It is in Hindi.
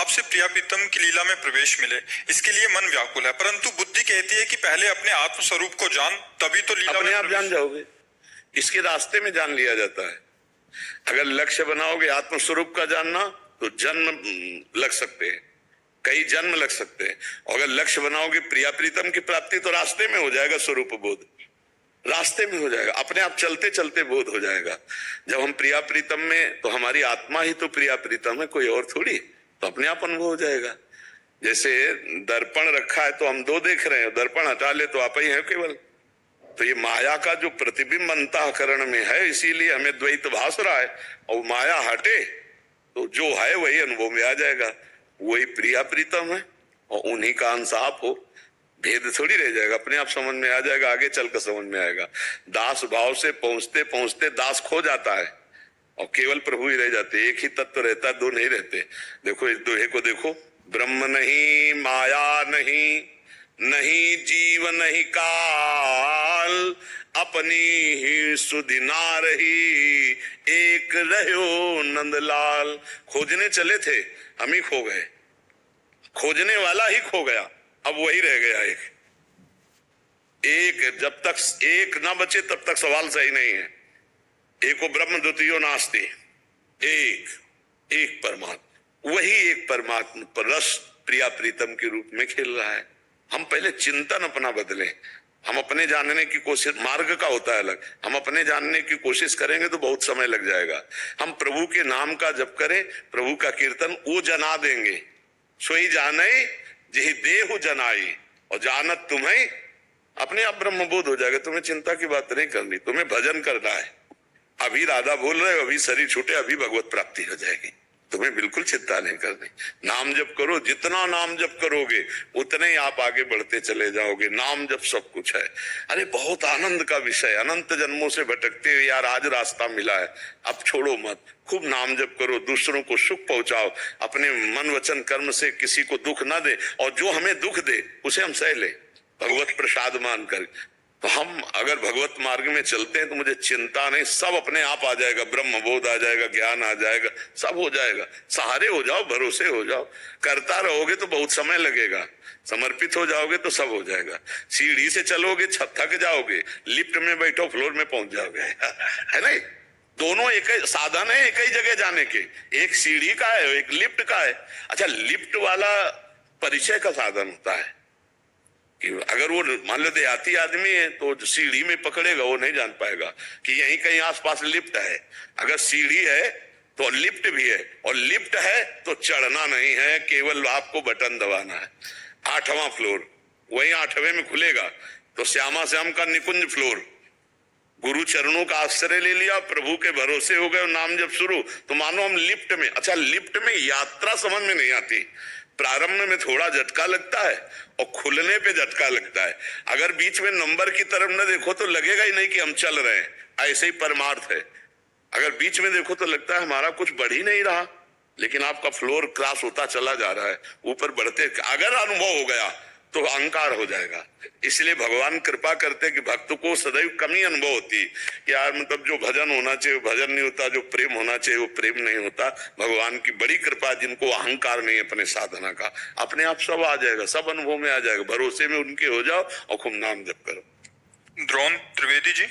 आपसे प्रिया प्रीतम की लीला में प्रवेश मिले, इसके लिए मन व्याकुल है, परंतु बुद्धि कहती है कि पहले अपने आत्म स्वरूप को जान, तभी तो लीला अपने में आप जान जाओगे। इसके रास्ते में जान लिया जाता है। अगर लक्ष्य बनाओगे आत्म स्वरूप का जानना तो जन्म लग सकते हैं, कई जन्म लग सकते हैं। और अगर लक्ष्य बनाओगे प्रिया प्रीतम की प्राप्ति तो रास्ते में हो जाएगा स्वरूप बोध, रास्ते में हो जाएगा, अपने आप चलते चलते बोध हो जाएगा। जब हम प्रिया प्रीतम में, तो हमारी आत्मा ही तो प्रिया प्रीतम है, कोई और थोड़ी, तो अपने आप अनुभव हो जाएगा। जैसे दर्पण रखा है तो हम दो देख रहे हैं, दर्पण हटा ले तो आप ही है केवल। तो ये माया का जो प्रतिबिंब अंतःकरण में है, इसीलिए हमें द्वैत भास रहा है। और माया हटे तो जो है वही अनुभव में आ जाएगा, वही प्रिया प्रीतम है और उन्हीं का अंश आप हो। भेद थोड़ी रह जाएगा, अपने आप समझ में आ जाएगा, आगे चलकर समझ में आएगा। दास भाव से पहुंचते पहुंचते दास खो जाता है और केवल प्रभु ही रह जाते। एक ही तत्व रहता है, दो नहीं रहते। देखो इस दोहे को देखो, ब्रह्म नहीं माया नहीं, नहीं जीव नहीं काल, अपनी ही सुधि ना रही, एक रहो नंदलाल। खोजने चले थे, हम ही खो गए, खोजने वाला ही खो गया, अब वही रह गया एक। जब तक एक ना बचे तब तक सवाल सही नहीं है। एको ब्रह्म द्वितीयो नास्ति, एक परमात्मा, वही एक परमात्मा पर रस प्रिया प्रीतम के रूप में खेल रहा है। हम पहले चिंतन अपना बदले, हम अपने जानने की कोशिश, मार्ग का होता है अलग, हम अपने जानने की कोशिश करेंगे तो बहुत समय लग जाएगा। हम प्रभु के नाम का जप करें, प्रभु का कीर्तन, वो जना देंगे। सोई जाने जही देहु जनाई, और जानत तुम्हें, अपने आप ब्रह्मबोध हो जाएगा। तुम्हें चिंता की बात नहीं करनी, तुम्हें भजन करना है। अभी राधा बोल रहे हो, अभी शरीर छूटे, अभी भगवत प्राप्ति हो जाएगी। तुम्हें बिल्कुल चिंता नहीं करनी। नाम जप करो, जितना नाम जप करोगे उतने ही आप आगे बढ़ते चले जाओगे। नाम जप सब कुछ है। अरे बहुत आनंद का विषय, अनंत जन्मों से भटकते हुए यार आज रास्ता मिला है, अब छोड़ो मत, खूब नाम जप करो, दूसरों को सुख पहुंचाओ, अपने मन वचन कर्म से किसी को दुख ना दे, और जो हमें दुख दे उसे हम सह ले भगवत प्रसाद मानकर। तो हम अगर भगवत मार्ग में चलते हैं तो मुझे चिंता नहीं, सब अपने आप आ जाएगा, ब्रह्म बोध आ जाएगा, ज्ञान आ जाएगा, सब हो जाएगा। सहारे हो जाओ, भरोसे हो जाओ, करता रहोगे तो बहुत समय लगेगा, समर्पित हो जाओगे तो सब हो जाएगा। सीढ़ी से चलोगे थक जाओगे, लिफ्ट में बैठो फ्लोर में पहुंच जाओगे है नहीं? दोनों एक ही साधन है, एक ही जगह जाने के, एक सीढ़ी का है, एक लिफ्ट का है। अच्छा, लिफ्ट वाला परिचय का साधन होता है कि अगर वो मान लो देहाती आदमी है तो सीढ़ी में पकड़ेगा, वो नहीं जान पाएगा कि यहीं कहीं आसपास लिफ्ट है। अगर सीढ़ी है तो लिफ्ट भी है, और लिफ्ट है तो चढ़ना नहीं है, केवल आपको बटन दबाना है। 8वां फ्लोर, वही 8वें में खुलेगा तो श्यामा श्याम का निकुंज फ्लोर। गुरु चरणों का आश्रय ले लिया, प्रभु के भरोसे हो गए, नाम जब शुरू, तो मानो हम लिफ्ट में। अच्छा, लिफ्ट में यात्रा समझ में नहीं आती, प्रारंभ में थोड़ा झटका लगता है और खुलने पे झटका लगता है। अगर बीच में नंबर की तरफ न देखो तो लगेगा ही नहीं कि हम चल रहे हैं, ऐसे ही परमार्थ है। अगर बीच में देखो तो लगता है हमारा कुछ बढ़ ही नहीं रहा, लेकिन आपका फ्लोर क्रॉस होता चला जा रहा है, ऊपर बढ़ते। अगर अनुभव हो गया तो अहंकार हो जाएगा। इसलिए भगवान कृपा करते कि भक्त को सदैव कमी अनुभव होती कि यार मतलब जो भजन होना चाहिए वो भजन नहीं होता, जो प्रेम होना चाहिए वो प्रेम नहीं होता। भगवान की बड़ी कृपा, जिनको अहंकार नहीं है अपने साधना का, अपने आप सब आ जाएगा, सब अनुभव में आ जाएगा। भरोसे में उनके हो जाओ और खूब नाम जप करो। द्रोण त्रिवेदी जी।